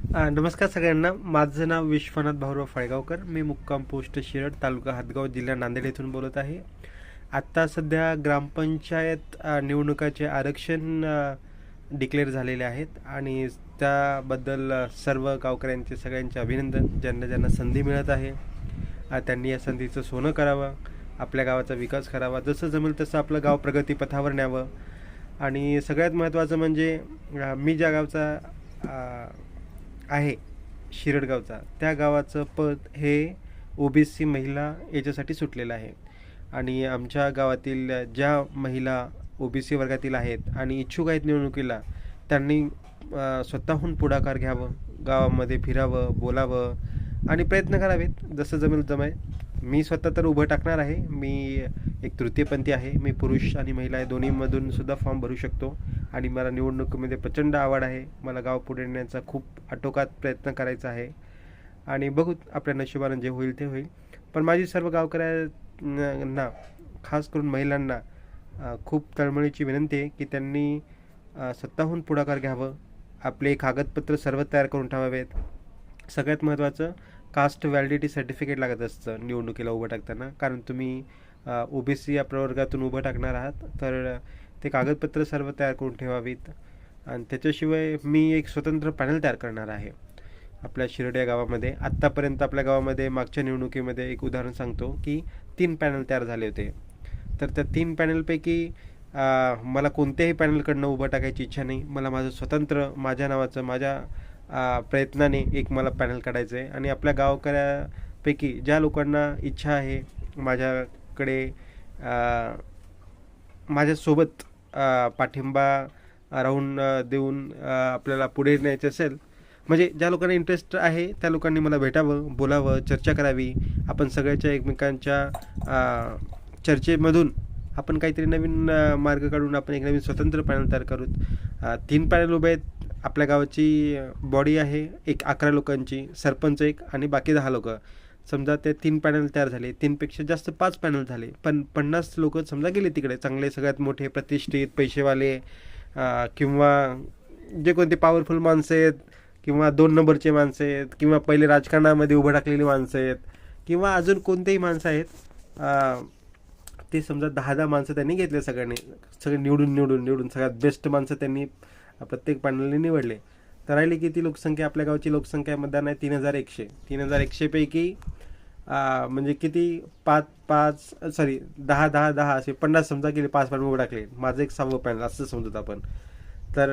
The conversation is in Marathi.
नमस्कार सगळ्यांना. माझं नाव विश्वनाथ भाऊराव फळगावकर. मी मुक्काम पोस्ट शिरड, तालुका हातगाव, जिल्हा नांदेड येथून बोलत आहे. आत्ता सध्या ग्रामपंचायत निवडणुकाचे आरक्षण डिक्लेअर झालेले आहेत आणि त्याबद्दल सर्व गावकऱ्यांचे सगळ्यांचे अभिनंदन. ज्यांना ज्यांना संधी मिळत आहे त्यांनी या संधीचं सोनं करावं, आपल्या गावाचा विकास करावा, जसं जमेल तसं आपलं गाव प्रगतीपथावर न्यावं. आणि सगळ्यात महत्त्वाचं म्हणजे मी ज्या गावचा आहे शिरडगावचा, त्या गावाचं पद हे ओबीसी महिला याच्यासाठी सुटलेलं आहे. आणि आमच्या गावातील ज्या महिला ओबीसी वर्गातील आहेत आणि इच्छुक आहेत निवडणुकीला, त्यांनी स्वतःहून पुढाकार घ्यावं, गावामध्ये फिरावं, बोलावं आणि प्रयत्न करावेत, जसं जमेल जमाय. मी स्वतः तर उभं टाकणार आहे. मी एक तृतीयपंथी आहे. मी पुरुष आणि महिला आहे दोन्हीमधून सुद्धा फॉर्म भरू शकतो आणि मला निवडणुकीमध्ये प्रचंड आवड आहे. मला गाव पुढे नेण्याचा खूप आटोकात प्रयत्न करायचा आहे आणि बघू आपल्या नशिबानं जे होईल ते होईल. पण माझी सर्व गावकऱ्यांना, खास करून महिलांना, खूप तळमळीची विनंती आहे की त्यांनी स्वतःहून पुढाकार घ्यावं, आपले कागदपत्र सर्व तयार करून ठेवावेत. सगळ्यात महत्त्वाचं, कास्ट व्हॅलिडिटी सर्टिफिकेट लागत असतं निवडणुकीला उभं टाकताना, कारण तुम्ही ओबीसी या प्रवर्गातून उभं टाकणार आहात, तर ते कागदपत्र सर्व तयार करून ठेवावीत. आणि त्याच्याशिवाय मी एक स्वतंत्र पॅनल तयार करणार आहे आपल्या शिरड या गावामध्ये. आत्तापर्यंत आपल्या गावामध्ये मागच्या निवडणुकीमध्ये एक उदाहरण सांगतो की 3 पॅनल तयार झाले होते. तर त्या 3 पॅनलपैकी मला कोणत्याही पॅनलकडनं उभं टाकायची इच्छा नाही. मला माझं स्वतंत्र, माझ्या नावाचं, माझ्या प्रयत्नाने एक मला पॅनल काढायचं आहे. आणि आपल्या गावकऱ्यापैकी ज्या लोकांना इच्छा आहे माझ्याकडे माझ्यासोबत पाठिंबा राहून देऊन आपल्याला पुढे न्यायचं असेल, म्हणजे ज्या लोकांना इंटरेस्ट आहे त्या लोकांनी मला भेटावं, बोलावं, चर्चा करावी. आपण सगळ्याच्या एकमेकांच्या चर्चेमधून आपण काहीतरी नवीन मार्ग काढून आपण एक नवीन स्वतंत्र पॅनल तयार करूत. 3 पॅनल उभे आहेत. आपल्या गावाची बॉडी आहे एक 11 लोकांची, सरपंच एक आणि बाकी 10 लोक. समजा ते 3 पॅनल तयार झाले, 3पेक्षा जास्त 5 पॅनल झाले, पण 50 लोक समजा गेले तिकडे, चांगले सगळ्यात मोठे प्रतिष्ठित पैसेवाले किंवा जे कोणते पॉवरफुल माणसं आहेत किंवा 2 नंबरचे माणसं आहेत किंवा पहिले राजकारणामध्ये उभं टाकलेली माणसं आहेत किंवा अजून कोणतेही माणसं आहेत, ते समजा 10-10 माणसं त्यांनी घेतले. सगळे निवडून सगळ्यात बेस्ट माणसं त्यांनी प्रत्येक पॅनलने निवडले. तर राहिली किती लोकसंख्या? आपल्या गावची लोकसंख्या मतदान आहे 3100. 3100पैकी म्हणजे किती, 10 10 10 असे 50 समजा गेले, 5 पॅनल उभे टाकले, माझं एक 6वं पॅनल असं समजत आपण. तर